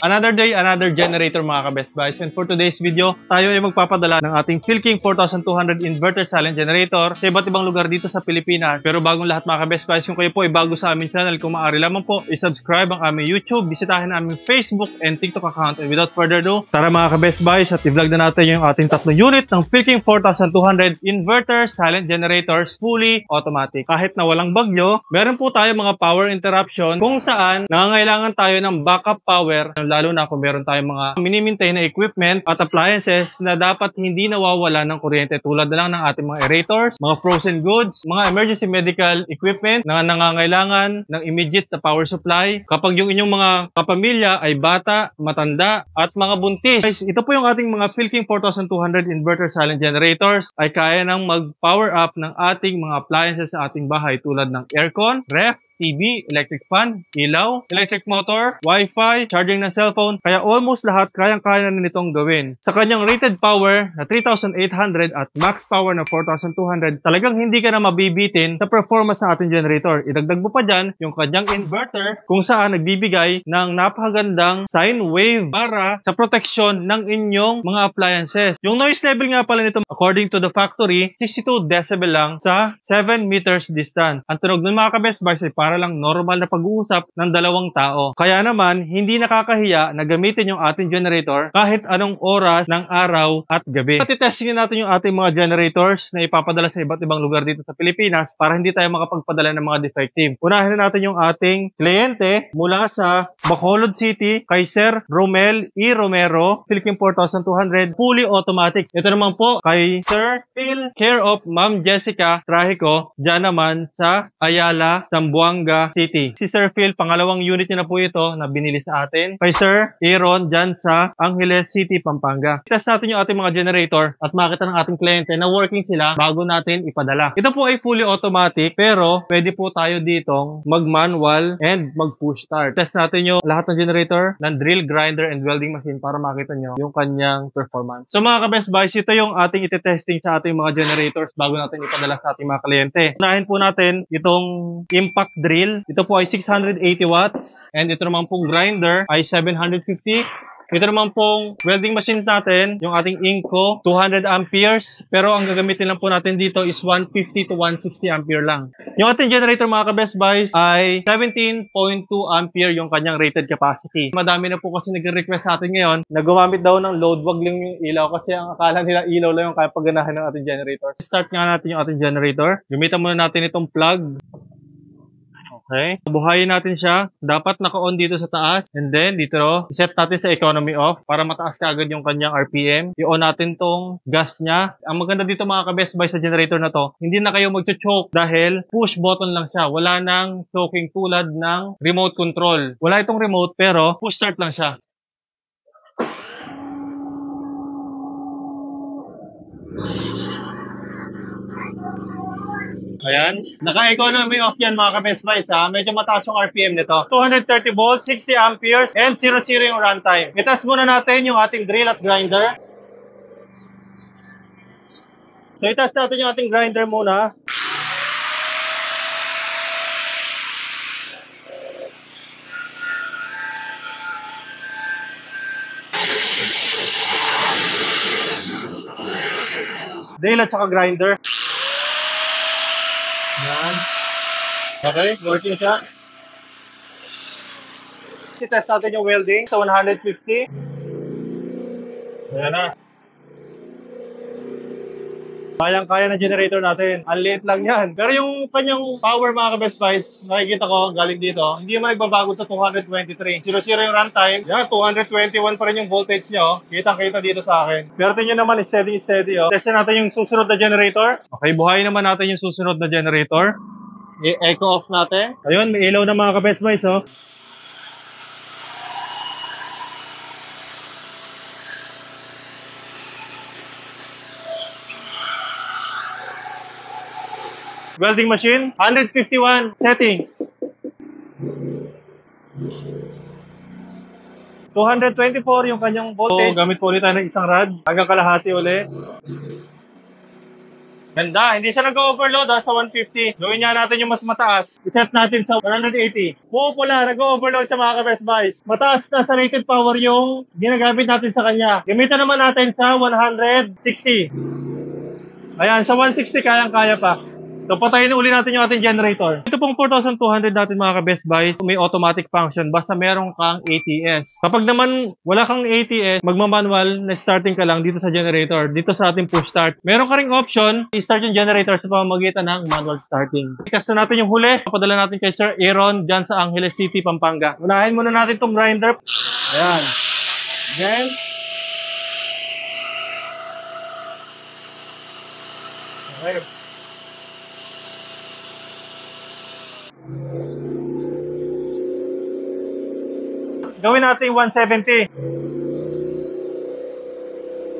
Another day, another generator mga ka-Best Buys. And for today's video, tayo ay magpapadala ng ating Philking 4200 inverter silent generator sa iba't ibang lugar dito sa Pilipinas. Pero bagong lahat mga ka-Best Buys, kung kayo po ay bago sa aming channel, kung maaari lamang po, i-subscribe ang aming YouTube, bisitahin ang aming Facebook and TikTok account. And without further ado, tara mga ka-Best Buys at i-vlog na natin yung ating tatlong unit ng Philking 4200 inverter silent generators fully automatic. Kahit na walang bagyo, meron po tayo mga power interruption kung saan nangangailangan tayo ng backup power, lalo na kung meron tayong mga mini-maintain na equipment at appliances na dapat hindi nawawala ng kuryente, tulad na lang ng ating mga aerators, mga frozen goods, mga emergency medical equipment na nangangailangan ng immediate na power supply. Kapag yung inyong mga kapamilya ay bata, matanda, at mga buntis. Guys, ito po yung ating mga Philking 4200 inverter silent generators ay kaya nang mag-power up ng ating mga appliances sa ating bahay, tulad ng aircon, ref, TV, electric fan, ilaw, electric motor, wifi, charging ng cellphone. Kaya almost lahat kayang-kaya na nitong gawin. Sa kanyang rated power na 3,800 at max power na 4,200, talagang hindi ka na mabibitin sa performance ng ating generator. Idagdag mo pa dyan yung kanyang inverter kung saan nagbibigay ng napakagandang sine wave para sa proteksyon ng inyong mga appliances. Yung noise level nga pala nito, according to the factory, 62 decibel lang sa 7 meters distance. Ang tunog ng mga ka-Best Buys ay para lang normal na pag-uusap ng dalawang tao. Kaya naman, hindi nakakahiya na gamitin yung ating generator kahit anong oras ng araw at gabi. Titestingin natin yung ating mga generators na ipapadala sa iba't ibang lugar dito sa Pilipinas para hindi tayo makapagpadala ng mga defective. Unahin na natin yung ating kliyente mula sa Bacolod City kay Sir Romel E. Romero, Philking 4200, fully automatic. Ito naman po kay Sir Phil, care of Ma'am Jessica Trajico, dyan naman sa Ayala, Zamboanga City. Si Sir Phil, pangalawang unit niya na po ito na binili sa atin. Kay Sir Aaron dyan sa Angeles City, Pampanga. Test natin yung ating mga generator at makita ng ating kliyente na working sila bago natin ipadala. Ito po ay fully automatic pero pwede po tayo ditong mag-manual and mag-push start. Test natin yung lahat ng generator ng drill, grinder, and welding machine para makita nyo yung kanyang performance. So mga ka-Best Buys, ito yung ating iti-testing sa ating mga generators bago natin ipadala sa ating mga kliyente. Unahin po natin itong impact drill. Ito po ay 680 watts and ito naman pong grinder ay 750. Ito naman pong welding machine natin, yung ating Inco, 200 amperes. Pero ang gagamitin lang po natin dito is 150 to 160 ampere lang. Yung ating generator mga ka-Best Buys ay 17.2 ampere yung kanyang rated capacity. Madami na po kasi nag-request sa atin ngayon na gumamit daw ng load, wag lang yung ilaw kasi ang akala nila ilaw lang yung kaya pagganahan ng ating generator. Start nga natin yung ating generator. Gamitan muna natin itong plug. Okay. Buhayin natin siya. Dapat naka-on dito sa taas. And then, dito, set natin sa economy off para mataas kaagad yung kanyang RPM. I-on natin tong gas niya. Ang maganda dito mga ka-Best Buy sa generator na to, hindi na kayo mag-choke dahil push button lang siya. Wala nang choking tulad ng remote control. Wala itong remote pero push start lang siya. Ayan. Naka-economy off yan mga ka-Best Buys ha. Medyo mataas yung RPM nito. 230 volts, 60 amperes, and 0-0 yung runtime. I-test muna natin yung ating drill at grinder. So i-test natin yung ating grinder muna. Drill at saka grinder. Yan. Okay, working siya. I-test natin yung welding sa 150. Ayan na. Kayang-kaya na generator natin. Ang liit lang yan. Pero yung kanyang power mga ka-Best Buys, nakikita ko galing dito, hindi naman nagbabago sa 223. 0-0 yung runtime. Yan, 221 pa rin yung voltage nyo. Kitang-kita dito sa akin. Pero tingnan naman, steady. Oh. Testin natin yung susunod na generator. Okay, buhayin naman natin yung susunod na generator. I-echo off natin. Ayun, may ilaw na mga ka-Best Buys. Oh. Welding machine, 151 settings. 224 yung kanyang voltage. So, gamit po ulit tayo ng isang rod. Hanggang kalahati ulit. Ganda, hindi siya nag-overload sa 150. Gawin nga natin yung mas mataas. I-set natin sa 180. Pula, nag-overload sa mga ka-Best Buys. Mataas na sa rated power yung ginagamit natin sa kanya. Gamitan naman natin sa 160. Ayan, sa 160 kayang-kaya pa. So, patayin uli natin yung ating generator. Ito pong 4,200 natin mga ka-Best Buys, may automatic function basta meron kang ATS. Kapag naman wala kang ATS, magmamanual na starting ka lang dito sa generator, dito sa ating push start. Meron ka ring option, i-start yung generator sa pamamagitan ng manual starting. Ikas na natin yung huli, papadala natin kay Sir Aaron dyan sa Angeles City, Pampanga. Unahin muna natin itong grinder. Ayan. Then, okay. Gawin natin 170.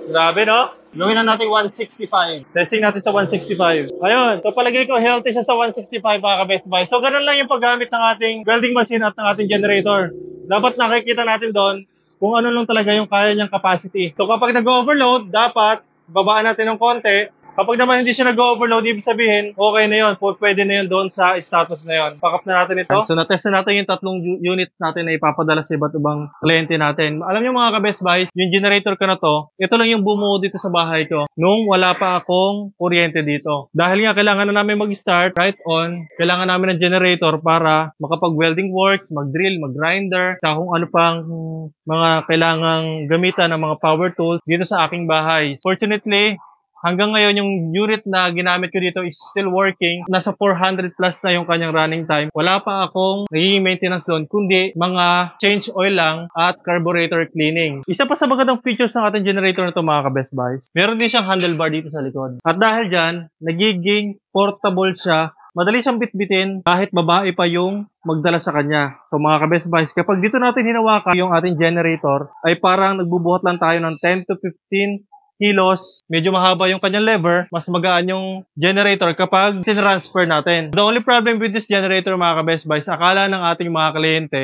Grabe, no? Gawin na natin 165. Testing natin sa 165. Ayun. So, palagay ko healthy siya sa 165 mga ka-Best Buy. So, ganun lang yung paggamit ng ating welding machine at ng ating generator. Dapat nakikita natin doon kung ano lang talaga yung kaya niyang capacity. So, kapag nag-overload, dapat babaan natin ng konti. Kapag naman hindi siya nag-overload, ibig sabihin, okay na yun. Pwede na yun doon sa status na yun. Pack up na natin ito. So, natest na natin yung tatlong unit natin na ipapadala sa iba't ibang kliyente natin. Alam niyo mga ka-Best Buys, yung generator ko na to, ito lang yung bumuo dito sa bahay ko nung wala pa akong kuryente dito. Dahil nga, kailangan na namin mag-start right on. Kailangan namin ng generator para makapag-welding works, mag-drill, mag-grinder, sa kung ano pang mga kailangang gamitan ng mga power tools dito sa aking bahay. Fortunately, hanggang ngayon, yung unit na ginamit ko dito is still working. Nasa 400 plus na yung kanyang running time. Wala pa akong nagiging maintenance doon, kundi mga change oil lang at carburetor cleaning. Isa pa sa magandang features ng ating generator na ito mga ka-Best Buys, meron din siyang handlebar dito sa likod. At dahil dyan, nagiging portable siya. Madali siyang bitbitin kahit babae pa yung magdala sa kanya. So mga ka-Best Buys, kapag dito natin hinawakan yung ating generator, ay parang nagbubuhat lang tayo ng 10 to 15 kilos, medyo mahaba yung kanyang lever, mas magaan yung generator kapag tinransfer natin. The only problem with this generator mga ka-Best Buys, akala ng ating mga kliyente,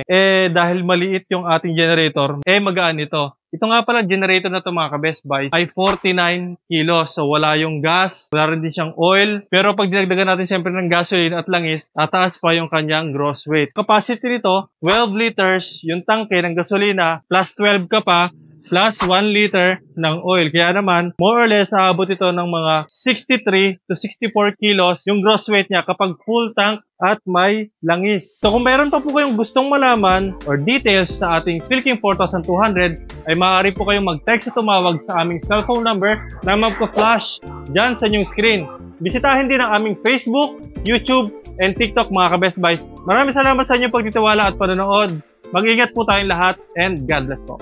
dahil maliit yung ating generator, magaan ito. Ito nga pala, generator na ito mga ka-Best Buys ay 49 kilos. So wala yung gas, wala rin din siyang oil. Pero pag dinagdagan natin siyempre ng gasoline at langis, tataas pa yung kanyang gross weight. Capacity nito, 12 liters, yung tangke ng gasolina, plus 12 ka pa, plus 1 liter ng oil. Kaya naman, more or less, aabot ito ng mga 63 to 64 kilos yung gross weight niya kapag full tank at may langis. So kung meron pa po kayong gustong malaman or details sa ating Philking 4200, ay maaari po kayong mag-text o tumawag sa aming cellphone number na magpa-flash dyan sa inyong screen. Bisitahin din ang aming Facebook, YouTube, and TikTok mga ka-Best Buys. Maraming salamat sa inyong pagtitiwala at panonood. Mag-ingat po tayong lahat and God bless po.